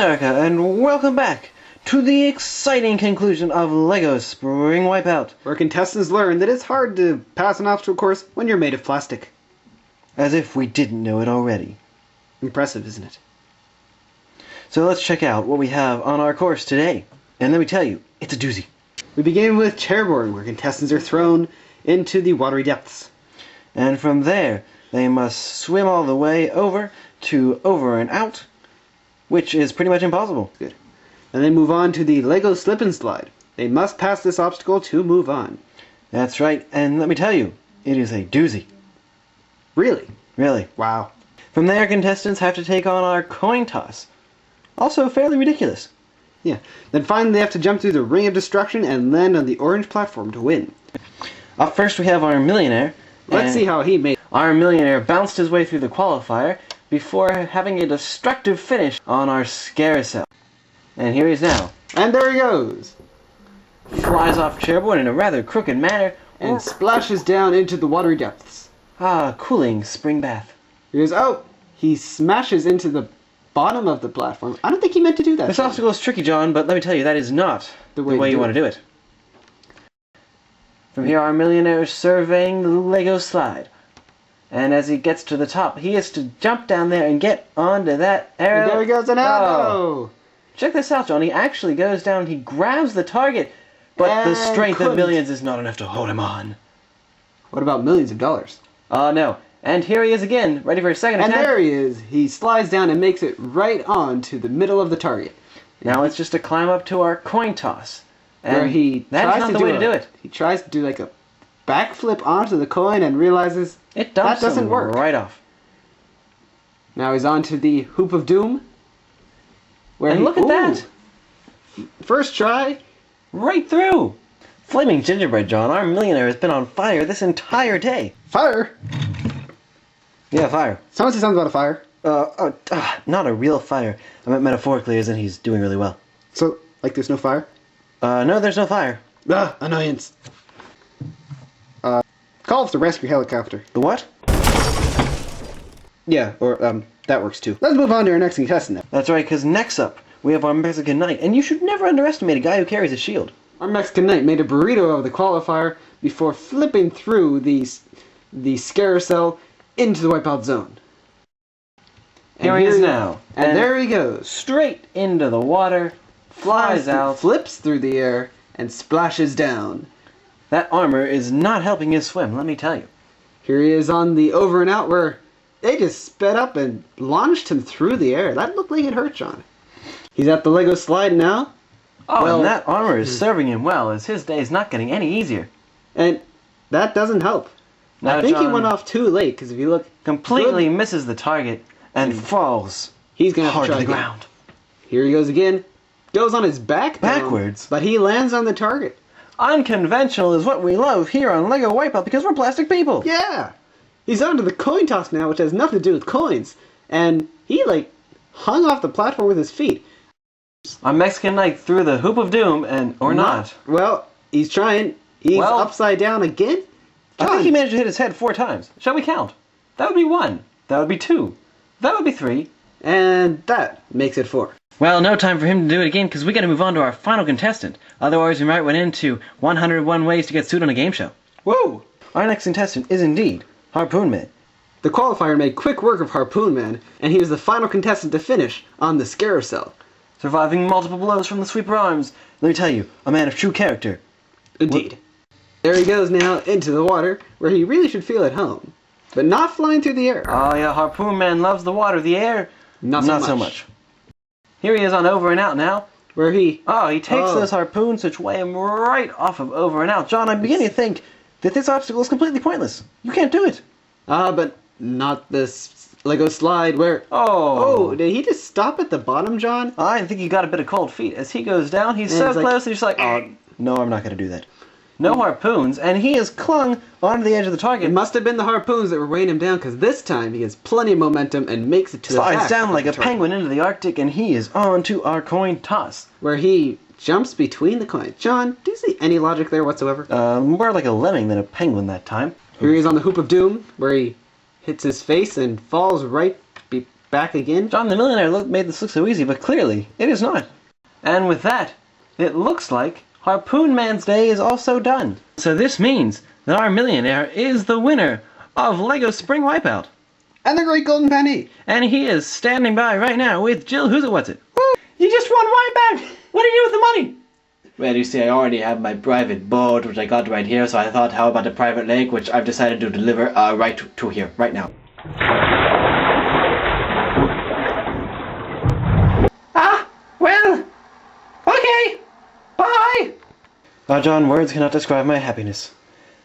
America, and welcome back to the exciting conclusion of Lego Spring Wipeout, where contestants learn that it's hard to pass an obstacle course when you're made of plastic. as if we didn't know it already. Impressive, isn't it? So let's check out what we have on our course today, and let me tell you, it's a doozy. We begin with chairboard, where contestants are thrown into the watery depths. And from there, they must swim all the way over to over and out, which is pretty much impossible. Good. And then move on to the Lego slip and slide. They must pass this obstacle to move on. That's right, and let me tell you, it is a doozy. Really? Really. Wow. From there, contestants have to take on our coin toss. Also fairly ridiculous. Yeah. Then finally they have to jump through the ring of destruction and land on the orange platform to win. Up first we have our millionaire. Let's see how he made. Our millionaire bounced his way through the qualifier before having a destructive finish on our carousel. And here he is now. And there he goes. Flies off chairboard in a rather crooked manner And splashes down into the watery depths. Cooling spring bath. He goes, oh! He smashes into the bottom of the platform. I don't think he meant to do that. This obstacle is tricky, John, but let me tell you, that is not the way you want to do it. From here, our millionaire is surveying the Lego slide. And as he gets to the top, he has to jump down there and get onto that arrow. And there he goes, an arrow! Oh. Check this out, John. He actually goes down, he grabs the target, but And the strength couldn't. of millions is not enough to hold him on. What about millions of dollars? No. And here he is again, ready for his second And attempt. there he is. He slides down and makes it right on to the middle of the target. Now it's just a climb up to our coin toss. And Where he that's tries not to the way to do it. He tries to do like a backflip onto the coin and realizes It dumps that doesn't him work. right off. Now he's on to the hoop of doom. Where And look at that. First try. Right through. Flaming gingerbread, John. Our millionaire has been on fire this entire day. Fire. Yeah, fire. Someone say something about a fire. Not a real fire. I meant metaphorically, as in he's doing really well. So, like there's no fire? No, there's no fire. Annoyance. Call off the rescue helicopter. The what? Yeah, or, that works too. Let's move on to our next contestant now. That's right, because next up, we have our Mexican Knight. And you should never underestimate a guy who carries a shield. Our Mexican Knight made a burrito of the qualifier before flipping through the carousel into the wipeout zone. Here he is now. And there he goes. Straight into the water, flies out. Flips through the air, and splashes down. That armor is not helping his swim, let me tell you. Here he is on the over and out where they just sped up and launched him through the air. That looked like it hurt John. He's at the Lego slide now. Oh, Well, and that armor is serving him well, as his day is not getting any easier. And that doesn't help. Now, I think he John went off too late, because if you look completely good, misses the target and falls he's going to have hard to try to the again. ground. Here he goes again. Goes on his back down, Backwards? but he lands on the target. Unconventional is what we love here on Lego Wipeout because we're plastic people. Yeah! He's onto the coin toss now, which has nothing to do with coins. And he, hung off the platform with his feet. Our Mexican Knight threw the hoop of doom, or not. Well, he's trying. He's upside down again. I think he managed to hit his head 4 times. Shall we count? That would be 1. That would be 2. That would be 3. And that makes it 4. Well, no time for him to do it again because we got to move on to our final contestant. Otherwise, we might run into 101 ways to get sued on a game show. Whoa! Our next contestant is indeed Harpoon Man. The qualifier made quick work of Harpoon Man, and he was the final contestant to finish on the carousel. Surviving multiple blows from the sweeper arms. Let me tell you, a man of true character. Indeed. There he goes now into the water, where he really should feel at home. But not flying through the air. Oh yeah, Harpoon Man loves the water, the air. Not so much. Here he is on over and out now. Where he... he takes those harpoons which weigh him right off of over and out. John, I'm beginning to think that this obstacle is completely pointless. You can't do it. But not this Lego slide where... Oh, did he just stop at the bottom, John? I think he got a bit of cold feet. As he goes down, he's so close, and he's like, no, I'm not going to do that. No harpoons, and he is clung onto the edge of the target. It must have been the harpoons that were weighing him down, because this time he has plenty of momentum and makes it to the back. Slides down like a penguin into the Arctic, and he is on to our coin toss. Where he jumps between the coins. John, do you see any logic there whatsoever? More like a lemming than a penguin that time. Here he is on the hoop of doom, where he hits his face and falls right back again. John the Millionaire made this look so easy, but clearly, it is not. And with that, it looks like Harpoon Man's day is also done. So this means that our millionaire is the winner of Lego Spring Wipeout. And the Great Golden Penny. And he is standing by right now with Jill Who's It What's It. Woo! You just won Wipeout! What do you do with the money? Well, you see, I already have my private boat, which I got right here, so I thought, how about a private lake, which I've decided to deliver right to here, right now. Ah, well, okay, bye! John, words cannot describe my happiness.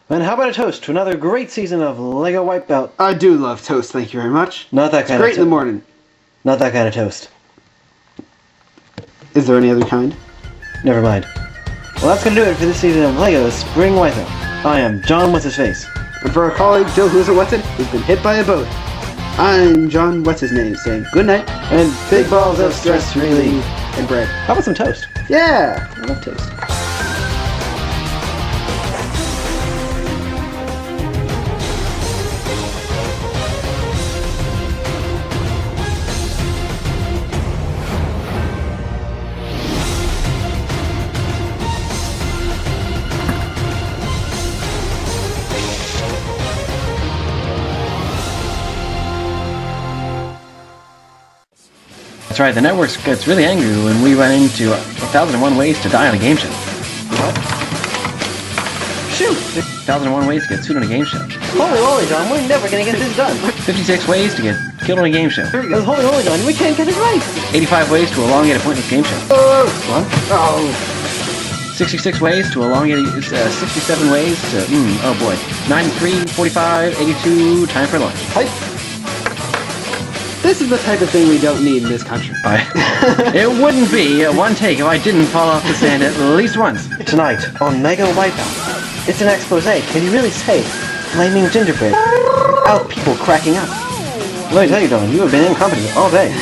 And how about a toast to another great season of Lego Wipeout? I do love toast, thank you very much. Not that kind of toast. Great in the morning. Not that kind of toast. Is there any other kind? Never mind. Well, that's going to do it for this season of Lego Spring Wipeout. I am John What's-His-Face. And for our colleague Jill Who's It What's It, who's been hit by a boat, I'm John What's-His-Name, saying good night, and big balls of stress relief. And bread. How about some toast? Yeah, I love toast. That's right, the network gets really angry when we run into 1,001 ways to die on a game show. What? Shoot! 1,001 ways to get sued on a game show. Holy moly, John, we're never gonna get this done. 56 ways to get killed on a game show. Holy moly, John, we can't get it right. 85 ways to elongate a pointless game show. What? Oh. 66 ways to elongate, 67 ways to, oh boy. 93, 45, 82, time for lunch. Hype. This is the type of thing we don't need in this country. It wouldn't be one take if I didn't fall off the sand at least once. Tonight on Lego Wipeout, it's an expose. Can you really say flaming gingerbread without people cracking up? Let me tell you, Don, you have been incompetent all day.